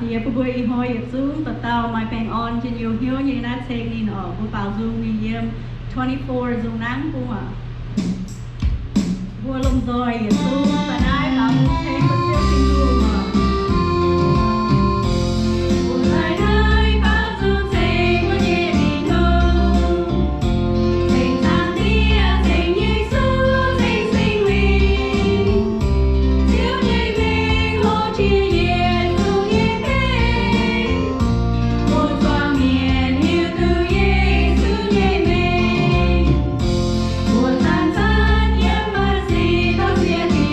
thì bữa bữa hồi Zoom tao tao my bang on trên nhiều hiếu như nát xe nhìn ở bữa vào Zoom như yếm 24 Zoom nắng cũng à bữa lông rồi Zoom và ai bảo thế có siêu kinh Zoom à bữa lại đây bao Zoom xe có nhẹ đi đâu thành sang tia thành như xưa thành sinh linh siêu nhảy mình hồ chia nhiệt không nhẹ thế một qua miền yêu từ Giêsu nhảy mình một tan tan nhiễm ba gì tao sẽ đi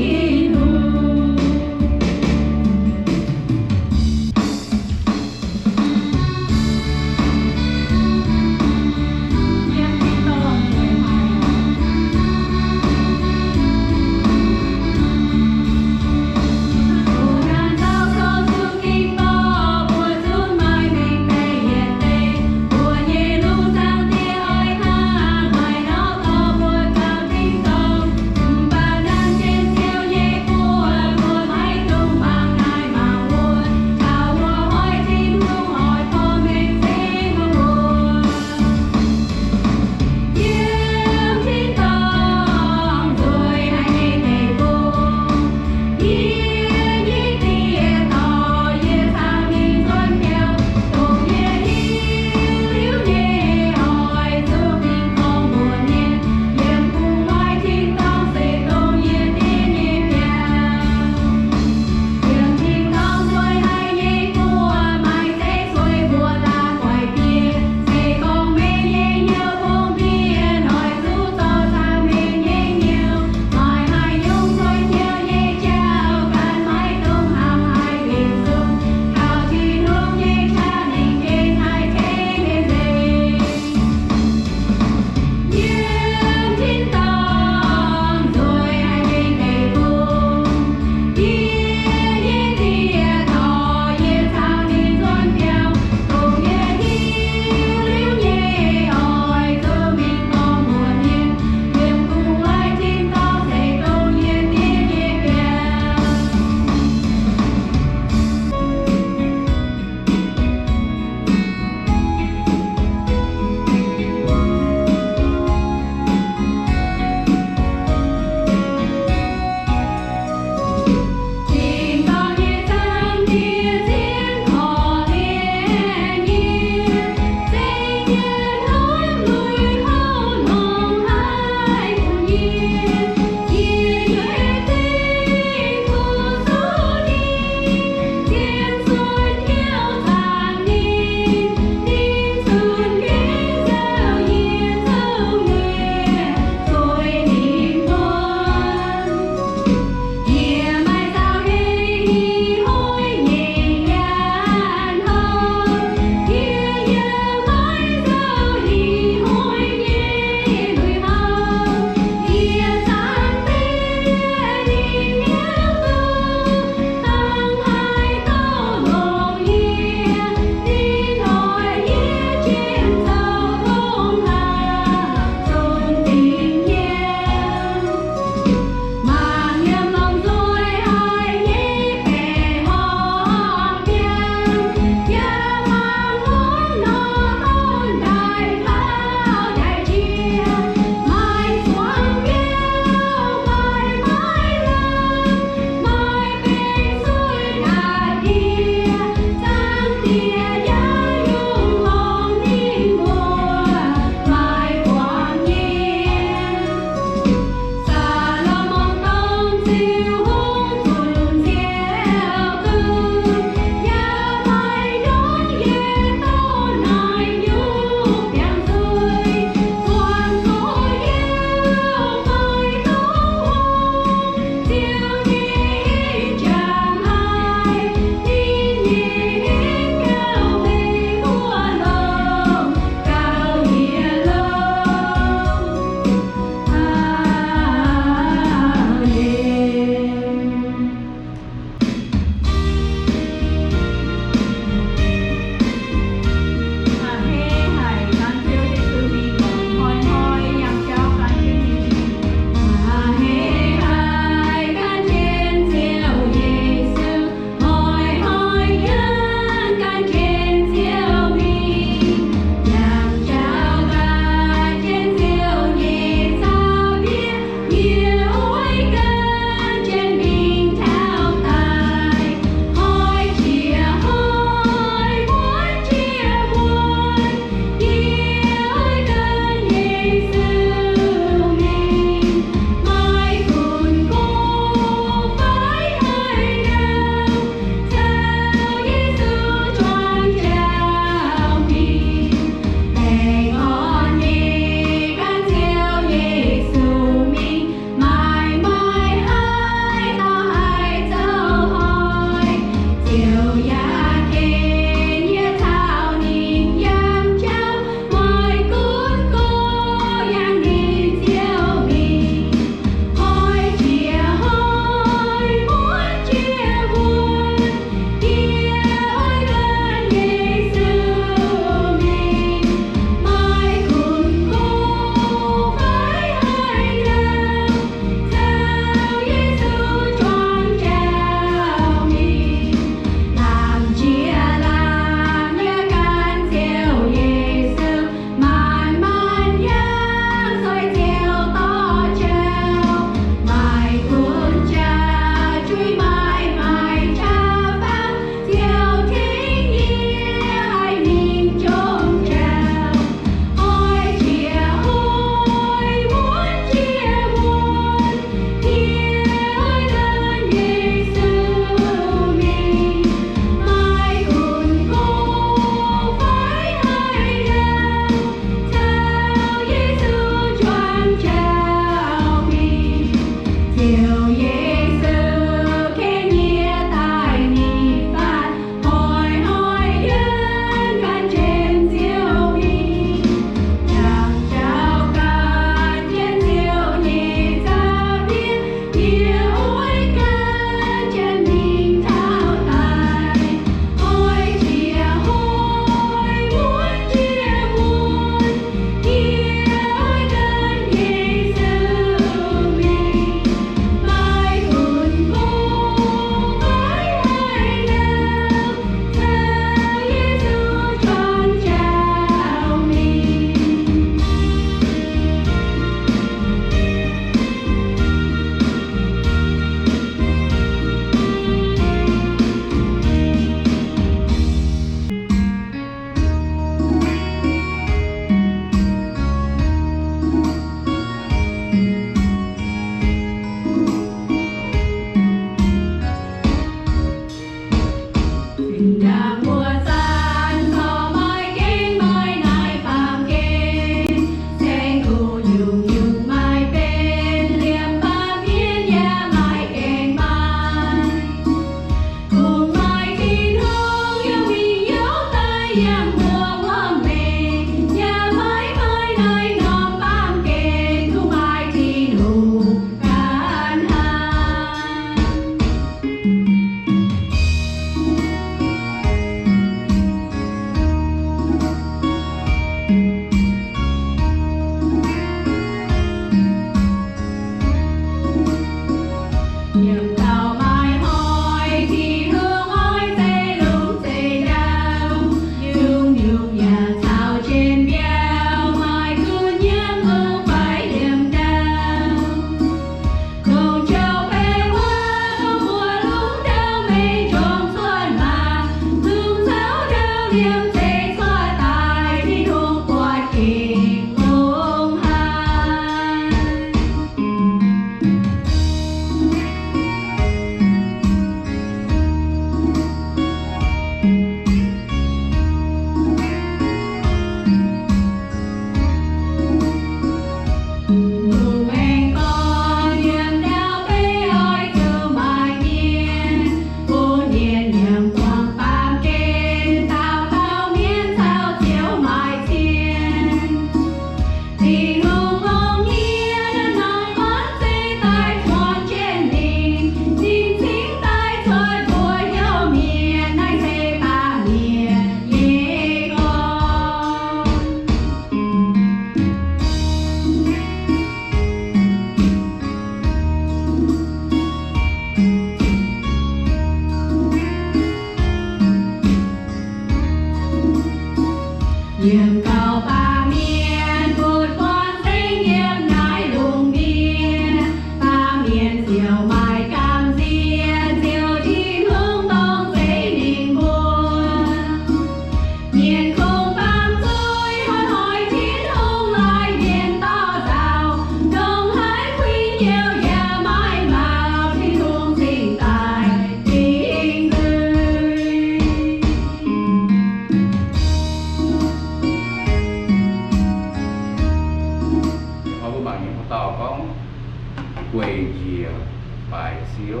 bài xíu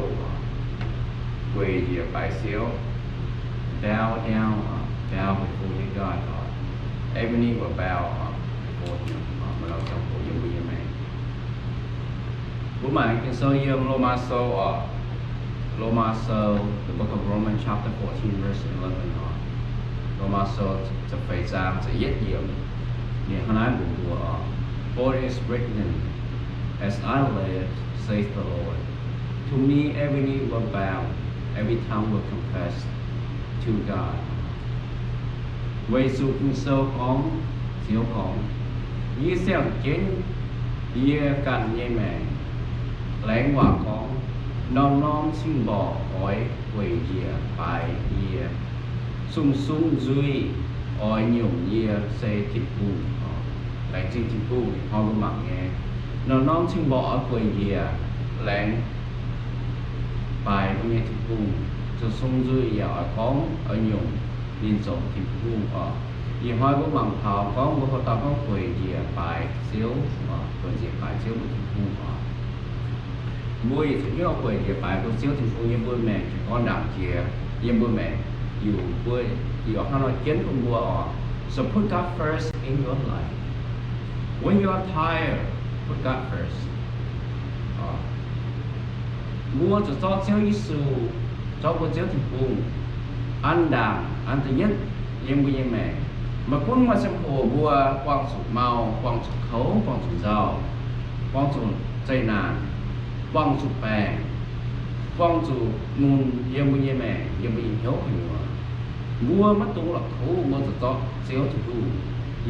quỳ gì bài xíu bow down bow before you God every knee will bow before Him màเราtrong cổ dân bây giờ này bố mày kinh sơ dương Romaso the book of Romans chapter 14 verse 11 Romasoจะphải giamจะgiết diệmเนี่ยขณะบุญตัวfor it is written as I live says the Lord to me every knee will bow every tongue will confess to God vậy dù kinh sơ con xíu con như xem chính như cần như mẹ lãng hòa con non xin bỏ ỏi quỷ dìa bài dìa sung duy ỏi nhung dìa xe thịt bù lãng xin thịt bù họ cũng mặc nghe non xin bỏ quỷ dìa lãng bài cũng nghe thịt bù cho sung duy ở con ở nhung liên trọng thịt bù vì hỏi cũng bằng thảo có một họ ta có quỷ dìa bài xíu quỷ dìa bài xíu một thịt bù mua gì thì nhớ quên thì phải có xíu thì phụ nhân bữa mẹ chỉ con đạp kia nhân bữa mẹ dù bữa thì họ nói kiến không mua so put God first in your life when you are tired put God first mua cho xíu Giêsu cho bữa xíu thì phụ ăn đàm ăn thứ nhất nhân bữa mẹ mà cũng mà xem hồ bữa quang sụp màu quang sụp khấu quang sụp giàu quang sụp dây nàn quang chủ bè quang chủ môn yếm bùi mẹ yếm bùi hiếu hình mua mất tu là khổ mua tự to xéo thì tu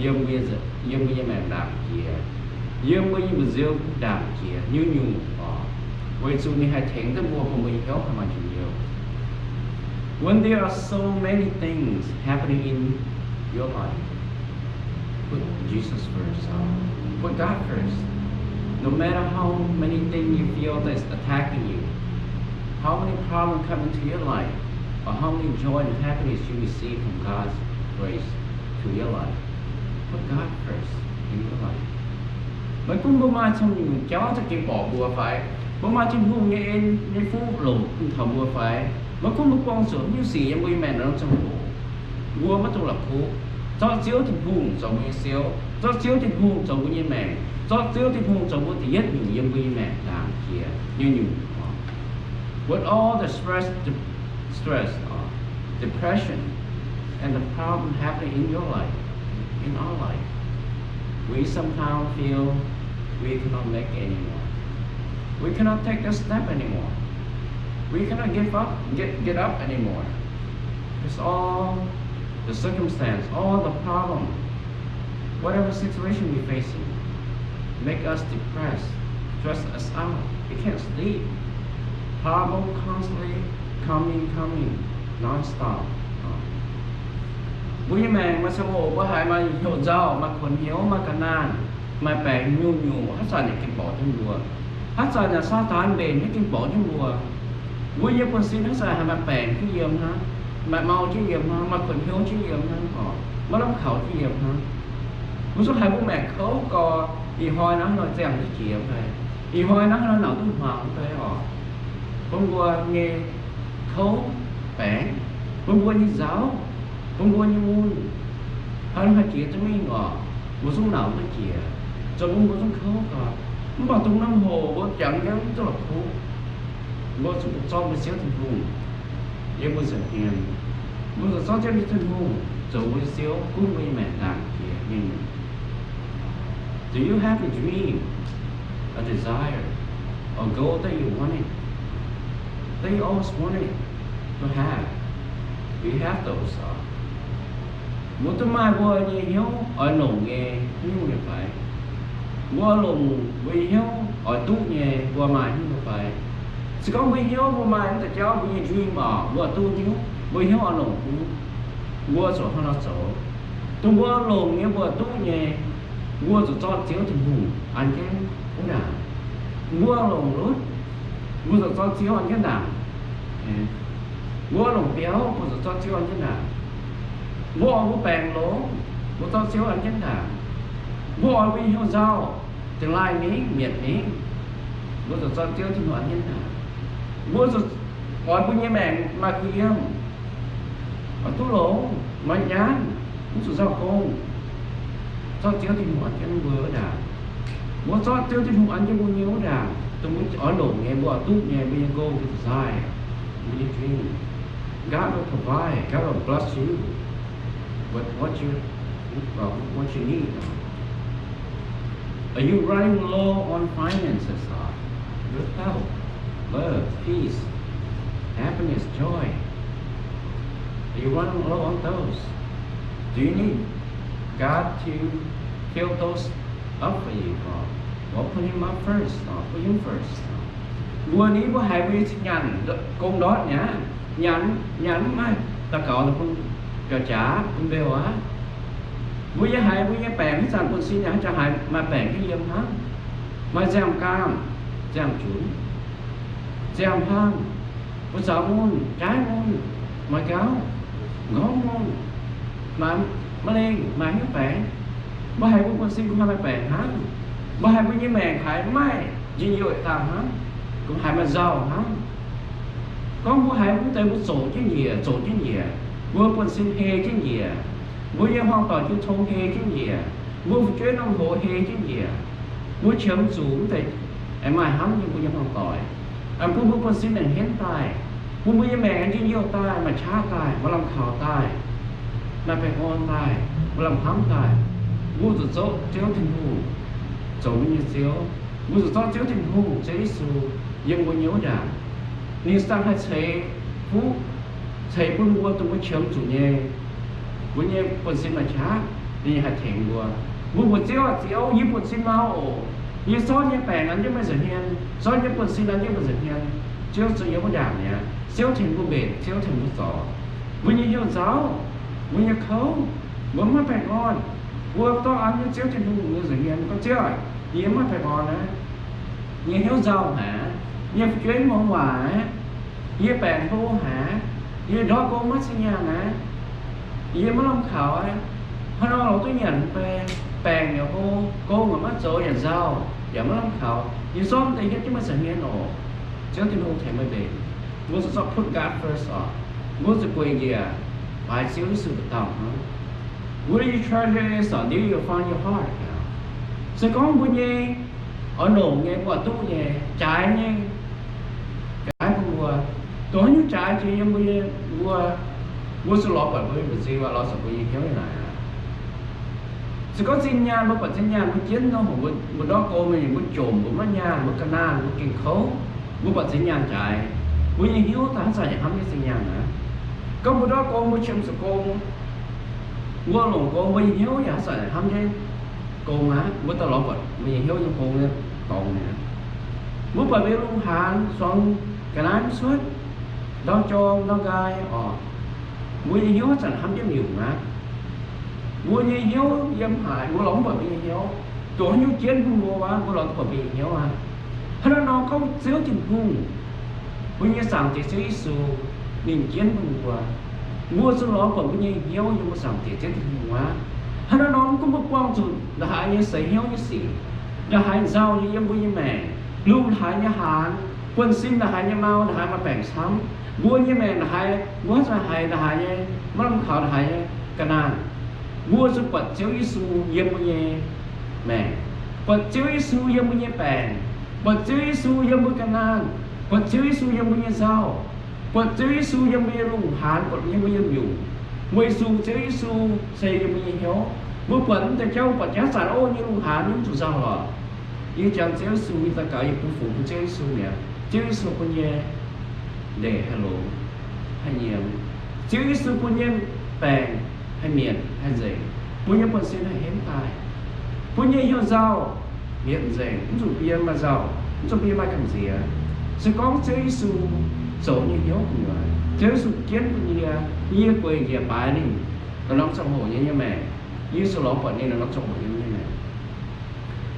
yếm bùi mẹ đạm kia yếm bùi diêu đạm kia như nhung vậy dù ni hai thèn tới mua không bùi hiếu hay mà chịu nhiều when there are so many things happening in your life put Jesus first put God first. No matter how many things you feel that's attacking you, how many problems come into your life, or how many joy and happiness you receive from God's grace to your life, put God first in your life. Bởi cũng bố mai trong những cháu cho kịp bỏ bùa phải, bố mai trong hôn nghe phú lộ thầm bùa phải, mà cũng một con số như gì em bùi mẹ nó trong bùa, bùa mất trong lập phú, cho chiếu thì buồn cho bùi xíu, cho chiếu thì buồn cho bùi mẹ. So still thì không trong cái tiết những yếm quy mẹ làm kia như nhung with all the stress depression and the problem happening in your life in our life we somehow feel we cannot make anymore we cannot take a step anymore we cannot get up anymore it's all the circumstance all the problem whatever situation we're facing make us depressed, stress us out. We can't sleep. Problem constantly coming, non-stop. Bùi mẹ mà sao bộ có hai mà hiểu giàu mà khuẩn hiếu mà cần nan mà bẻ nhu hát sàn để kịp bỏ trong đùa hát sàn là sa tán bền hết kịp bỏ trong đùa bùi như con xin hát sàn hay mà bẻ cái diệm ha mà mau chứ diệm ha mà khuẩn hiếu chứ diệm ha mà đóng khẩu chứ diệm ha một số hai bố mẹ khấu có thì hồi nó chẳng được chịu thôi thì hồi nó nấu tôi hoàng thôi hôm qua nghe khấu bẻ hôm qua như giáo hôm qua như muôn hơn hai chia cho mấy ngọ một số nào tôi chia cho hôm qua xuống khấu cả nó bảo tung năm hồ bố chẳng cái rất là khổ bố chỉ cho một xíu thành vùng nhưng bố giận hiền bố giận cho đi thành vùng rồi bố xíu cũng với mẹ làm kia nhưng do you have a dream, a desire, a goal that you wanted, that you always wanted to have? We have those. Một tụi mai bố như hiếu ở lồng nghề như vậy phải, bố lồng vì hiếu ở tu nghề bố mai như vậy. Chỉ có vì hiếu bố mai người ta cháu vì dream mà bố tu hiếu, vì hiếu ở lồng tu, bố chỗ họ nó chỗ, tụi bố lồng nghề bố tu nghề. Mua cho chiếu thì hùng ăn cái cũng là mua lồng lốt mua cho chiếu ăn cái nào mua lồng béo mua cho chiếu ăn cái nào mua bèn lố mua cho chiếu ăn cái nào mua vì hiệu rau tương lai mỹ miệt mỹ mua cho chiếu thì ăn cái nào bố rồi gọi bố nhé mẹ mà kia ở tú lỗ mà nhán bố rồi sao con cho tiêu thì muốn cho nó vừa đã bố cho tiêu thì muốn ăn cho bố nhiều đã tôi muốn ở lỗ nghe bố ở tút nghe bây giờ cô thì sai bố đi dream God will provide God will bless you with what you need. Are you running low on finances? Good health, love, peace, happiness, joy. Are you running low on those? Do you need God to fill those up for you? Or put Him up first? Or put Him first? Bữa ní bữa hai mươi nhằn con đó nhá nhắn mà ta cọ là con cờ trả con bèo á bữa giờ hai bữa giờ bèn cái sản con xin nhá cho hai mà bèn cái gì hả mà giam cam giam chuối giam hang bữa sáu môn trái môn mà cáo ngó môn mà lên mà cái bèn bữa hai bữa con xin cũng hai bèn hả bữa hai bữa như mèn khai mai gì nhiều tạm hả cũng hai mà giàu hả có bữa hai bữa tới bữa sổ chứ gì bữa con xin hê chứ gì bữa giờ hoang tỏ chú thông hê chứ gì bữa phụ chuyên ông hộ hê chứ gì bữa chấm xuống thì em ai hắm như bữa giờ hoang tỏi bữa con xin là hén tài bữa giờ mẹ anh chứ nhiều tài mà chá tài mà làm khảo tài mà phải ngon tài mà làm hắm tài bữa rồi dỗ chéo thình hù dỗ như chéo bữa rồi dỗ chéo thình hù chế su nhưng bữa nhớ đảng nên sang hai chế phú chế bún bùa tôi mới chấm chủ nhé bún nhé bún xin mà chá nên hai thèm bùa bún bùa chéo như bún xin mau như số như bèn anh chứ mới giờ hiền số như bún xin anh chứ mới giờ hiền chéo chủ nhớ bún đảng nhé chéo thèm bùa bể chéo thèm bùa gió bún như hiệu giáo bún như khấu bún mới phải ngon bùa to ăn như chéo thèm bùa giờ hiền có chéo như mới phải ngon á như hiếu giàu hả như chuyến món quà như bèn vô hả như đó cô mất sinh nhà nè như mất lòng khảo á hôm nay tôi nhận bèn nhà cô mà mất rồi nhà giàu và mất lòng khảo như xóm thì hết chứ mà sẽ nghe nổ chứ thì không thể mới về muốn sẽ put God first on muốn sẽ quên gì à phải xíu sự tầm what do you treasure is on do you find your heart sẽ có một gì ở nổ nghe qua tu nhé trái nhé cái của tôi như trái chỉ em mua số lọ bởi vì mình gì mà lo sợ bị kéo này sẽ có sinh nhàn một phần sinh nhàn một chiến nó một đó cô mình một trộm một mắt nhàn một cana một kinh khấu một phần sinh nhàn trái một những hiếu ta sẽ hâm cái sinh nhàn nữa có một đó cô một chấm số cô mua lồng cô một những hiếu giả sẽ hâm cái cô má một tao lọ bởi một những hiếu như cô này còn nè một bởi vì luôn hàn xong cái này suốt đó cho nó gai mua như hiếu sản hâm cái nhiều mà mua như hiếu dâm hại mua lỏng bởi vì hiếu tổ như chiến cũng mua quá mua lỏng bởi vì hiếu à hay nó không xíu tình hùng mua như sản thì xíu su mình chiến cũng mua số lọ bởi vì hiếu nhưng mà sản thì chiến tình quá hay nó cũng một quan trọng là hại như sấy hiếu như xỉ là hại giàu như em như mẹ luôn hại như hàn quân sinh là hại như mau là hại mà bèn sắm mua như mẹ là hại mua ra hại là hại như mất lòng khảo là hại như cái nan mua số vật chiếu Giêsu yếm như mẹ vật chiếu Giêsu yếm như bèn vật chiếu Giêsu yếm như cái nan vật chiếu Giêsu yếm như giàu vật chiếu Giêsu yếm như luôn hàn vật yếm như dùng mua Giêsu chiếu Giêsu xây yếm như hiếu mua quần thì cháu vật giá sản ô như luôn hàn những chủ giàu rồi như chẳng chiếu Giêsu như ta cả những phụ của chiếu Giêsu nè chiếu Giêsu con nhé để hello hay nhiều chiếu Giêsu con nhé bèn hay miền hay gì bố nhé con xin hay hiến tài bố nhé hiểu giàu miệng gì cũng dù bia mà giàu cũng dù bia mà cầm gì sẽ có chiếu Giêsu dỗ như hiếu của người chiếu Giêsu kiến của như quên gì bài đi nó nóng trong hồ như mẹ Giêsu lóng quả nên nó nóng trong hồ như mẹ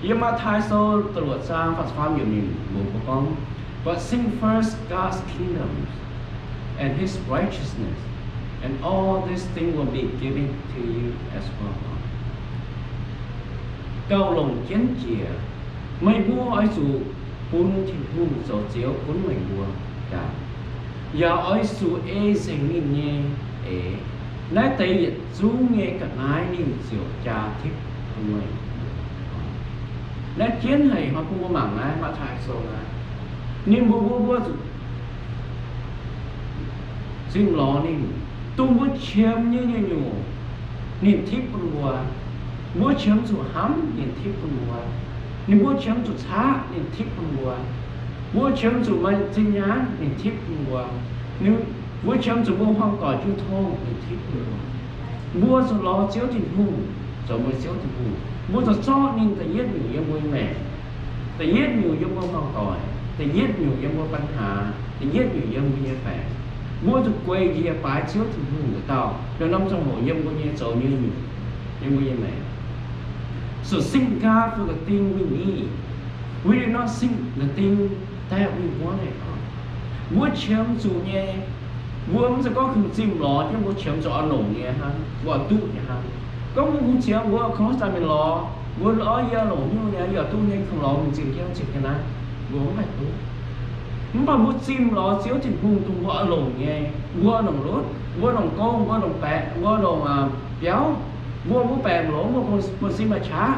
nhưng mà thái số tự luật sang phát phàm nhiều nhìn bố của con but seek first God's kingdom and His righteousness and all these things will be given to you as well. Câu lòng chén chìa mây bùa ai dù bún thì hung dầu chiếu cuốn mình bùa cả giờ ơi su e sinh nín nhé e nãy tay chú nghe cả nãy nín chiều cha thích không mày nãy chiến hay họ cũng có mảng nãy mà thay số nãy nín bố xin lo nín tung bố chém như nhủ nín thích con bùa bố chém chủ hám nín thích con bùa nín bố chém chủ xá nín thích con bùa bố chém chủ mà chính nhán nín thích con bùa nếu bố chém chủ bố hoang cỏ chú thô nín thích con bùa bố cho lo chiếu tình hùng cho mới chiếu tình hùng bố cho nín tại giết nhiều em bố mẹ tại giết nhiều em bố hoang cỏ tại giết nhiều em bốปัญหาtại giết nhiều em bố nhẹ phẻ bố cho quay gì phải chiếu tình hùng của tao rồi năm trong hội em bố nhẹ chỗ như nhiều em bố nhẹ mẹ. So thank God for the thing we need. We do not seek the thing that we wanted. Bố chém chủ nhé, bố sẽ có khung chim lò chứ bố chém cho ăn nổ nhé ha, bố tụ nhé ha. Có một khung chém bố không sao mình lò, bố lò giờ nổ như nhé giờ tụ nhé không lò mình chìm cái chìm cái này, bố không phải tụ. Nhưng mà bố chim lò chiếu chìm khung tung bố ăn nổ nhé, bố nồng lốt, bố nồng công, bố nồng bẹ, bố nồng béo. Bố bè lỗ bố xin mà chá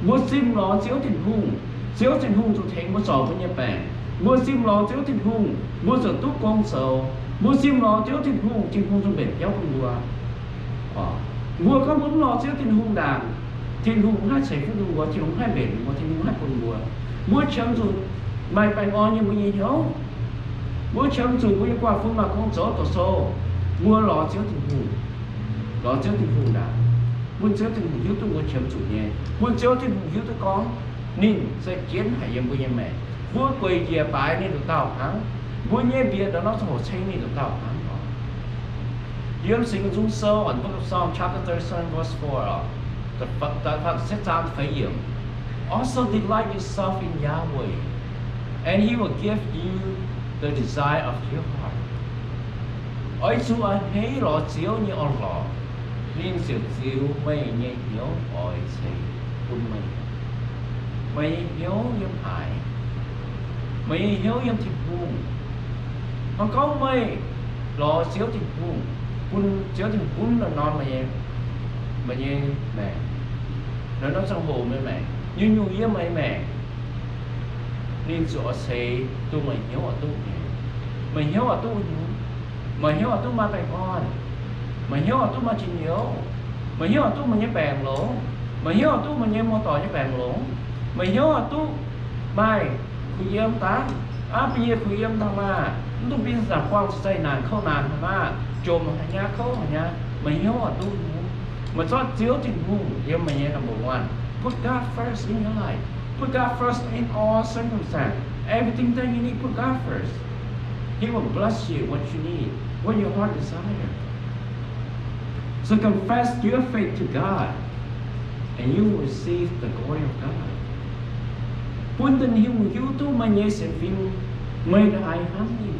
bố xin lò chiếu tình hùng cho thành bố sò với nhà bè bố xin lò chiếu tình hùng bố sở túc con sầu bố xin lò chiếu tình hùng trong bể kéo con bùa bùa có muốn lò chiếu tình hùng đàn tình hùng hai xảy con bùa tình hùng hai bể bùa tình hùng hai con bùa bố chấm rồi mày bày ngon như bố nhìn nhớ bố chấm rồi bố qua phương mà con chó tổ sô bố lò chiếu tình hùng đàn muốn chiếu tình hùng hiếu tôi muốn chấm chủ nhé muốn chiếu tình hùng hiếu tôi con nên sẽ chiến hải em với mẹ muốn quay về bài nên được tao thắng muốn nhé bia đó nó sẽ hồ xây nên được tao thắng Yếm sinh dung sơ on Book of Psalm chapter 37 verse 4 the fact set down for you also delight yourself in Yahweh and He will give you the desire of your heart ôi Chúa hãy lo chiếu như ông lò nên sự chiếu mây nhẹ hiếu ôi xây quân mây hiếu yếm hải mây hiếu yếm thịt buông mà có mây lo chiếu thịt buông quân chiếu thịt buông là non mà nhẹ mẹ nó trong hồ mẹ như nhu yếm mẹ nên sự xây tu mày hiếu ở tu mày hiếu ở tu mày hiếu ở tu mà phải con mày hiếu ở tu mà chịu hiếu mày hiếu ở tu mà nhẹ bèn lỗ mày hiếu ở tu mà nhẹ mô tỏ nhẹ bèn lỗ mày hiếu ở tu bàiคุยเยี่ยมตาbây giờคุยเยี่ยมทำมาต้องเป็นสามความใจนานเข้านานทำมาโจมหายาเข้าหายาmày hiếu ở tu mà cho chiếu tình huống ยี่ยมmày nhẹ number one put God first in your life put God first in all circumstances everything that you need put God first He will bless you what you need what your heart desires so confess your faith to God and you will receive the glory of God quân tình hiếu tu mà nhớ xem phim mày đã ai hắn đi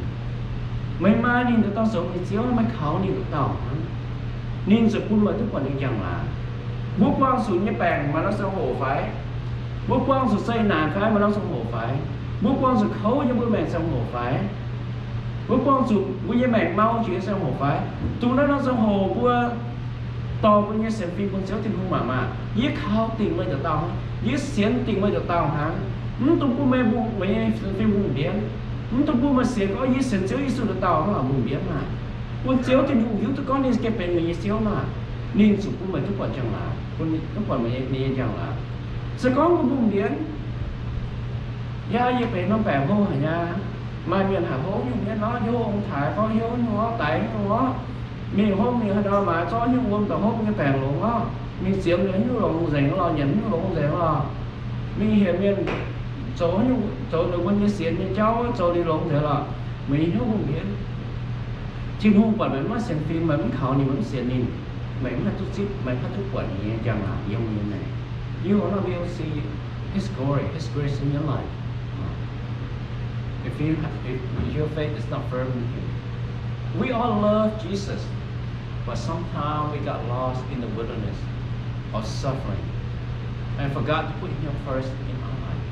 mày mà nên tao sống thì chiếu mày khảo nên tao nên sự quân mà tức còn được rằng là bố quang xuống nhé bèn mà nó sẽ hổ phái bố quang xuống xây nàn phái mà nó sẽ hổ phái bố quang xuống khấu như bố mẹ sẽ hổ phái bố quang xuống bố như mẹ mau chuyện sẽ hổ phái tụi nó sẽ hổ bố to bố như xem phim con chéo tình hung mà giết khao tình mới được tao giết xiên tình mới được tao hắn tung bố mẹ bố mẹ phim bố biến tung bố mà xiên có giết xiên chéo giết được tao nó là bố biến mà con chéo tình hung hiếu tôi có nên cái bên mình chéo mà nên sự bố mẹ tôi còn chẳng là con tôi còn mình chẳng là sẽ có một bố biến ya như vậy nó bèn vô hả nha mà miền hạ hố như nó vô ông thải có hiếu nó tại nó mình hôm mình đó mà cho những hôm tao hôm cái bèn luôn á mình xiêm đến những lòng rảnh lo nhẫn những lòng rảnh lo mình hiện miền chỗ những chỗ được quân như xiên như cháu chỗ đi lòng thế là mình hiếu không biết trên hôm quả mình mất xem phim mà mình khảo thì mình xiên đi mình phải chút xíu mình phải chút quả gì chẳng là giống như này you wanna be able to see His glory His grace in your life if your faith is not firm in Him we all love Jesus but sometimes we got lost in the wilderness of suffering and forgot to put Him first in our life.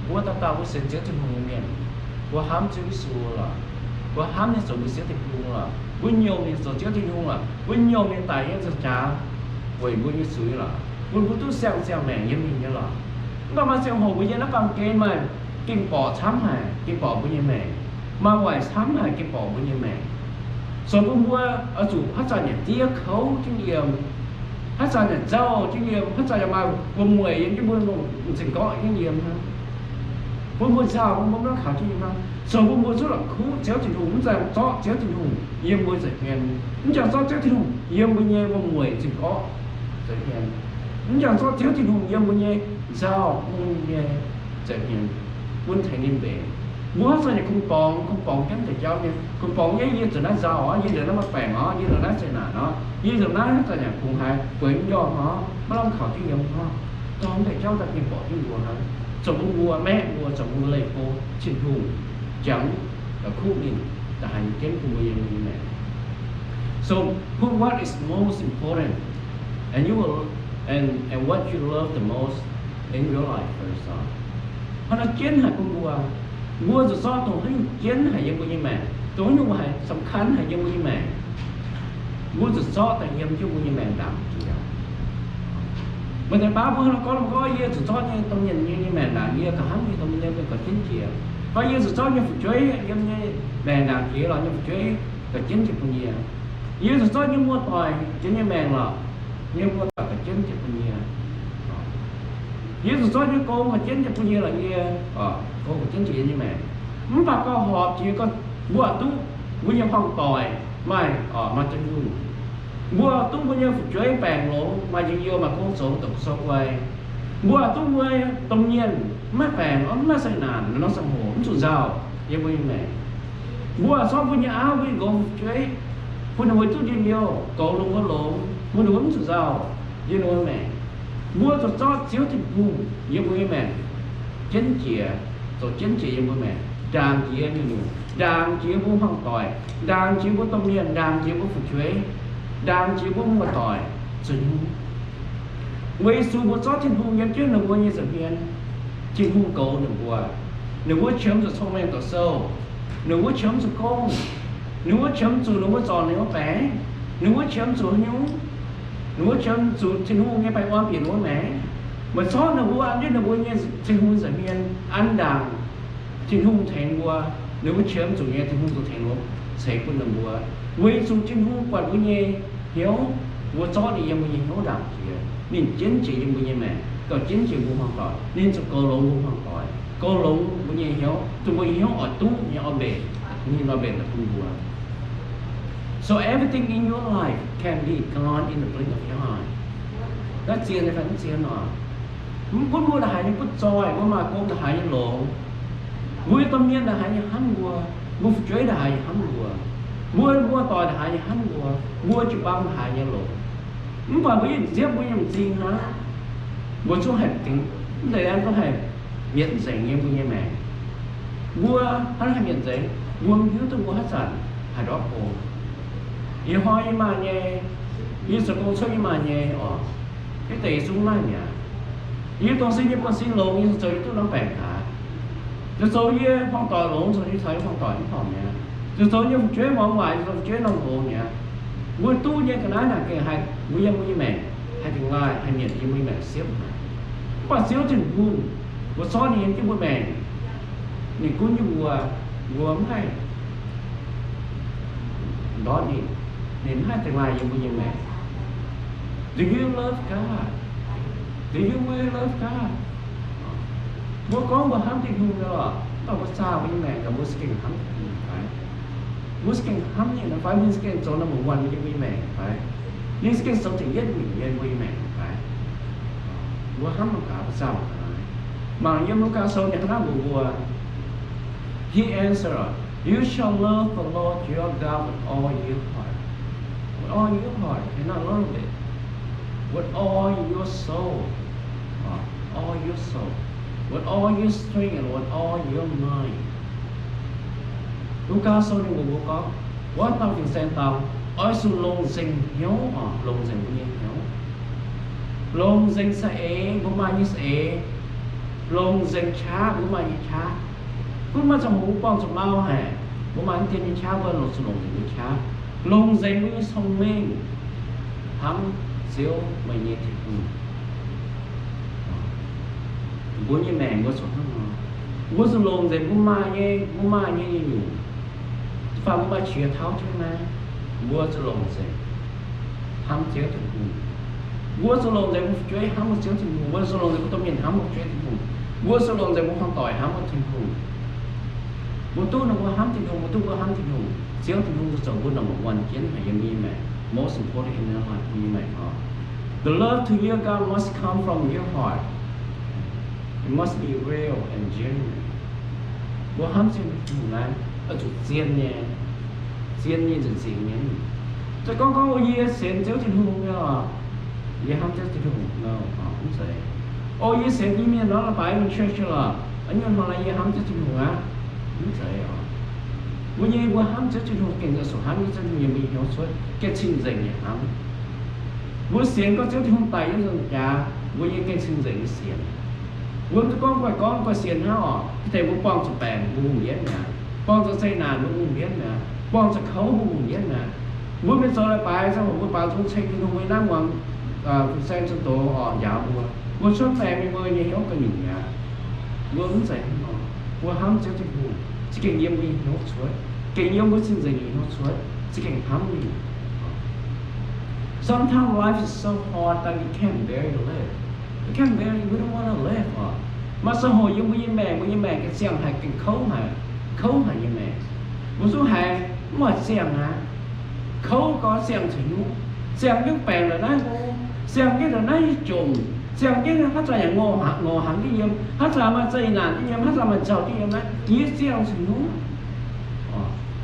Bố ta ta sẽ chết trong hồng miền, bố hám chữ Giêsu là của ham nên số bữa xíu thì cũng là bữa nhiều nên số chiếu thì cũng là bữa nhiều nên tại những sự trả vậy bữa như suy là bữa tu xeo mẹ như mình như là nó mà xeo hồ bây giờ nó còn kén mà kinh bỏ chấm hả kinh bỏ bữa như mẹ mà ngoài chấm hả kinh bỏ bữa như mẹ số bữa mua ở chủ hát ra nhà tia khấu kinh nghiệm hát ra nhà dâu kinh nghiệm hát ra nhà mà bữa mùi những cái bữa mình có kinh nghiệm ha bữa mua sao bữa nó khảo kinh nghiệm ha số bữa mua rất là khú chéo thì hùng rằng rõ chéo thì hùng yên bữa giải huyền cũng chẳng rõ chéo thì hùng yên bữa nhẹ bữa mùi chỉ có giải huyền cũng chẳng rõ chéo thì hùng yên bữa nhẹ sao bữa nhẹ giải huyền buôn thành niên bể bữa hát ra nhà không bóng cái thể cháu nha không bóng như như từ nó giàu á như từ nó mất bèn nó như từ nó chơi nà nó như từ nó hết ra nhà cùng hai với do nó long khảo kinh nghiệm nó cho không thể cháu đặt tiền bỏ trên buồn nó chồng mua mẹ mua chồng mua lấy cô trên hùng chẳng là khu nhìn là hành kiến của người mẹ so what is most important and you will and what you love the most in your life first on họ nói kiến hay con mua rồi do tôi thấy kiến hay dân của như mẹ tôi như vậy sắm khăn hay dân của như mẹ mua rồi do tại dân chứ của như mẹ đảm mà thầy báo nó có gì rồi do như tôi nhìn như mẹ đảm như cả hắn như tôi nhìn có chính trị có gì rồi do như phụ chuối như mẹ đảm chỉ là như phụ chuối cả chính trị của nhiều như rồi do như mua tỏi chứ như mẹ là như mua tỏi cả chính trị của nhiều như rồi do như cô mà chính trị của nhiều là như cô của chính trị như mẹ muốn bà con họp chỉ có mua tú mua nhiều phong tỏi mai mà chân vui mua tú mua nhiều phụ chuối bèn lỗ mà chỉ vô mà con số tục số quay mua tú mua tông nhiên má bèn nó xây nàn nó sầm hồ nó sụt rào như vui mẹ mua so với nhà áo với gồm chuối phụ nữ tú đi nhiều cầu lông có lỗ mua đồ uống sụt rào như nuôi mẹ mua cho chiếu thì buồn như vui mẹ chính trị rồi chính trị như vui mẹ đàn chỉ như nhiều đàn chỉ vô phong tỏi đàn chỉ vô tông nhiên đàn chỉ vô phụ chuối đàn chỉ vô mua tỏi rồi với số một số thiên hùng nhân trước nằm như sự hiện thiên hùng cầu nằm qua chấm rồi xong men tỏ sâu nằm qua chấm rồi công nằm qua chấm rồi nằm qua giòn nằm qua bé nằm qua chấm rồi nhúng nằm qua chấm rồi thiên hùng nghe bài oan biển quá mẹ mà số nằm qua ăn chứ nằm qua như thiên hùng sự hiện ăn đàn thiên hùng thành qua nếu mà chấm rồi nghe thiên hùng rồi thành luôn sẽ quân nằm qua với số thiên hùng quản với nghe hiếu của chó thì em mình hiếu đẳng nên chính trị như bây giờ mẹ còn chính trị cũng hoàn toàn nên cho cô lông cũng hoàn toàn cô lông bây giờ hiếu tụi bây hiếu ở tú như ở bể như ở bể là không vừa so everything in your life can be gone in the blink of your eye đó chuyện này phải chuyện nào muốn mua là hại những cút soi có mà cô là hại những lộ mua tâm nhiên là hại những hắn mua mua chuối là hại những hắn mua tỏi là hại những hắn mua chụp băng là hại những lộ mà bây giờ giết bây giờ gì hả một số hành tính để em có thể nhận diện như bây giờ mẹ mua hắn hay nhận diện mua thứ tôi mua hết sẵn hay đó cô yêu hoa như mà nhé yêu sợ cô số như mà nhé cái tỷ xuống mà nhỉ yêu tôi xin như con xin lộn yêu trời tôi đang bèn cả rồi số như phong tỏi lộn rồi như thấy phong tỏi nó còn nhỉ rồi số như chế món ngoài rồi chế nông hồ nhỉ mua tu như cái nói là cái hai mua như mẹ hai thằng ngoài hai miền như mẹ xếp mà xếp trên buồn một số này cái buồn mẹ thì cũng như vừa hay đó thì nên hai thằng ngoài như mẹ do you love God do you really love God mua có một hám thì hùng rồi tao có sao với mẹ cả mua skin hám mua skin hám như nó phải mua skin cho nó một quan với mẹ phải mua skin sống thì nhất mình với mẹ phải mua hám một cả sao mà như một cả sau nhận ra mua he answered you shall love the Lord your God with all your heart with all your heart and not love it with all your soul all your soul with all your strength and with all your mind Luca số đi ngủ có quá tao thì xem tao ở sự lông sinh hiếu lông sinh bao nhiêu hiếu lông sinh sẽ có bao nhiêu sẽ lông sinh chá có bao nhiêu chá cũng mà trong ngủ con trong mau hả bố mà anh tiên như cha vợ lột sụn thì như cha lông dây mới sông mênh hắm xíu mày nhẹ thì bố như mẹ bố sụn hơn bố sụn lông dây bố ma như nhiều và bố mà chia tháo cho mà bố sụn lông dây hắm xíu thì bố sụn lông dây bố chơi hắm một xíu thì bố sụn lông dây bố tôm nhìn hắm một chơi thì bố sụn lông dây bố không tỏi hắm một thì bố tu nó bố hắm thì bố tu bố hắm thì xíu thì bố sụn bố number one chiến phải như mẹ most important in your life như mẹ họ the love to your God must come from your heart. It must be real and genuine. Bố hám trên thủ này ở chỗ riêng nhé rồi riêng nhé cho con có gì xem cháu thì hùng nha gì hám cháu thì hùng no không phải ô gì xem ý miệng đó là phải mình chơi là anh nhân họ là gì hám cháu thì hùng á không phải bố như bố hám cháu thì hùng kinh nghiệm số hám như chân nhiều bị hiểu suốt cái trình dạy nhé hám bố xem có cháu thì hùng tài như cha bố như cái trình dạy xem bố con có xiên hao thì bố quăng chụp bèn bố hùng biết nè quăng cho xây nàn bố hùng biết nè quăng cho khấu bố hùng biết nè bố biết sao lại bài sao bố bảo chúng xây cái hùng mới đang quăng xem cho tổ họ giáo bố xuất bèn mình mời như hiểu cái mình nè bố ứng dạy bố hám cho chụp hùng chỉ kinh nghiệm mình hiểu suốt kinh nghiệm bố xin dạy mình hiểu suốt chỉ kinh hám mình sometimes life is so hard that we can't bear to live. We can't bear, we don't want to live. Mà xã hội giống như mẹ cái xiang hay cái khấu hay như mẹ. Một số hàng mà xiang hả? Khấu có xiang chỉnh, xiang cái bèn là nói xiang cái là nói trùng, xiang cái là hát ra ngô hẳn cái gì, hát ra mà dây nàn cái gì, hát ra mà chào cái gì đó, chỉ xiang chỉnh luôn.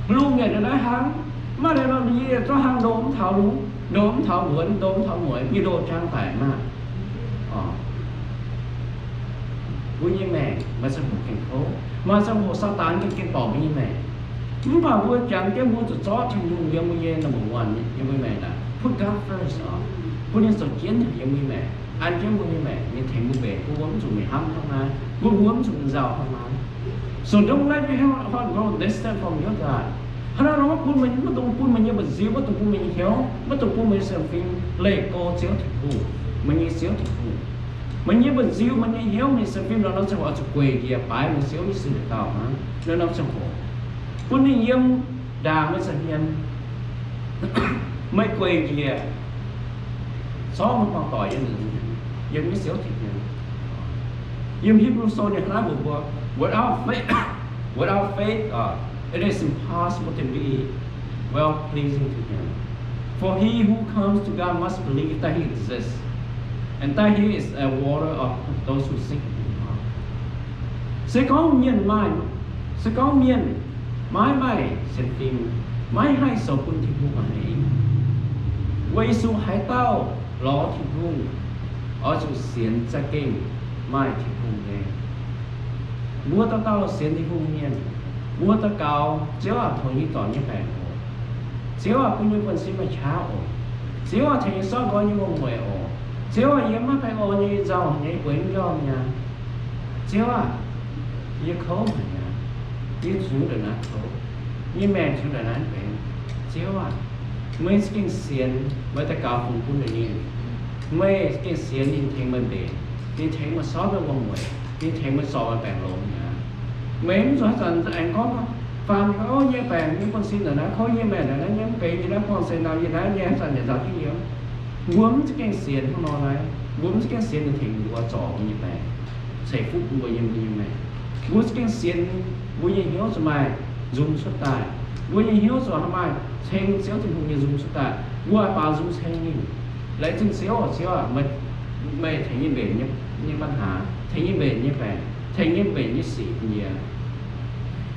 Luôn ngày là nói hàng, mà đây là gì cho hàng đốm thảo luôn. Đốm thảo muộn như đồ trang phải mà vui như mẹ mà sao một thành phố mà sao một sao tán cái bỏ như mẹ nhưng mà vui chẳng cái mua tụt chó trong vùng giống như là một hoàn như mẹ là put God first vui như sầu chiến giống như mẹ anh chứ vui như mẹ như thành một bể cô muốn dùng mẹ hâm không ai cô muốn dùng giàu không ai so don't let your heart grow distant from your God. Hana nó pun mình mất tung pun mình như bật diêu mất tung pun mình hiếu mất tung pun mình xem phim lệ cô xíu thì phù mình như xíu thì phù mình như bật diêu mình như hiếu mình xem phim nó sẽ gọi là quê kia phải mình xíu như sự tao hả nó sẽ khổ pun mình yếm đà mới sẽ hiền mấy quê kia xó một con tỏi như như xíu thì hiền yếm Hebrew so như khá buồn without faith it is impossible to be well pleasing to Him. For he who comes to God must believe that He exists, and that He is a water of those who seek Him. Sẽ có miền mãi xem phim mãi hay sầu quân thì hung hãy quay xuống hải tao ló thì hung ở chỗ xiên cha kinh mai thì hung nghe mua tao xiên thì hung nhiên mua tao cao chiếu à thôi như tỏ như vậy chiếu à cũng như con xin mà cháo chiếu à thì sao có như một người chiếu à yếm mắt phải như giàu như quyến do nhà chiếu à như khấu mà nhà như chú được nát khấu như mẹ chú được nát bệnh chiếu à mấy cái xiên với tao cao phùng phun được như mấy cái xiên nhìn thấy mình bể nhìn thấy mà xóa với con người nhìn thấy mà xóa với bệnh lộn nhà mến rồi rằng anh có phàm có như bạn những con xin là nó khó như mẹ là nó nhắm kỹ như đó con xin nào như đó như anh rằng nhà giáo cái gì muốn cái xiên không nói này muốn cái xiên thì qua trò như mẹ sẽ phút mua như mẹ muốn cái xiên vui như hiếu rồi mày dùng xuất tài vui như hiếu rồi hôm mai xem xéo thì không như dùng xuất tài mua bao dùng xem như lấy chân xéo à mày thấy như bể như văn hóa thấy như bể như vậy thấy như bể như sĩ nhiều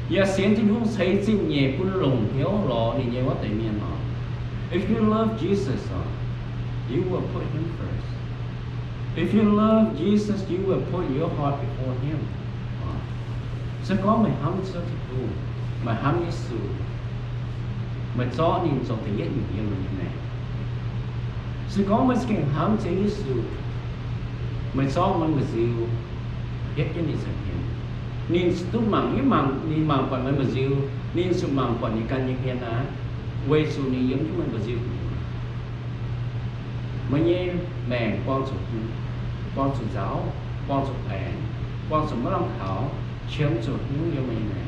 giờ xiên thì không thấy gì nhẹ cũng lồng hiếu lọ thì nhiều quá tại miền họ if you love Jesus you will put Him first if you love Jesus you will put your heart before Him sẽ có mày hâm cho thì đủ mà hâm Giêsu mà cho nhìn cho thấy rất nhiều như này sẽ có mấy cái hâm cho Giêsu mà cho mình mà dìu hết cái này sẽ nhìn lúc mặn cái mặn đi mặn còn mấy mà dìu nên sự mang quản lý can như hiện á quay số này giống chúng mình có dịu mấy nhé mẹ con sụt giáo con sụt ẻn con sụt mất lòng khảo chiếm sụt những như mình này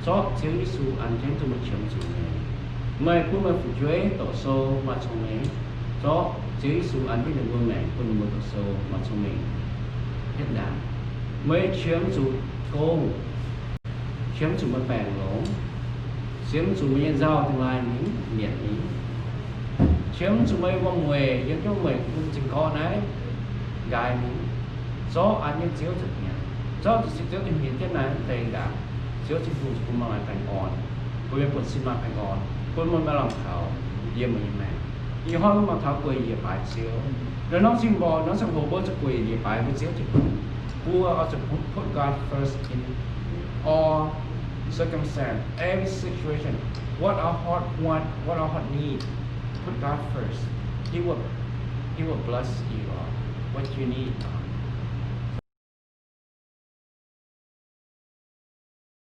cho chiếu đi su ăn chiếm tụi mình chiếm sụt này mày cũng mà phụ chuối tổ số mà trong này cho chiếu đi su ăn thì được luôn mẹ cũng một tổ số mà trong mình hết đàn mới chiếm sụt công chiếm sụt một bèn lỗ chiếm sụt một nhân giao tương lai những miệng ý chiếm sụt mấy con người những chỗ mình cũng chỉ có đấy gai mình gió ăn những chiếu thực nhỉ gió thì chiếu thì hiện thế này thầy đã chiếu thì phụ cũng mà thành on tôi biết xin mà thành on tôi muốn mà làm thảo diêm mình mẹ nhiều hơn mà thảo quỳ gì phải chiếu rồi nó xin bò nó sang hồ bớt cho quỳ gì phải với chiếu thì who are to put God first in all circumstance, every situation. What our heart want, what our heart need, put God first. He will bless you what you need.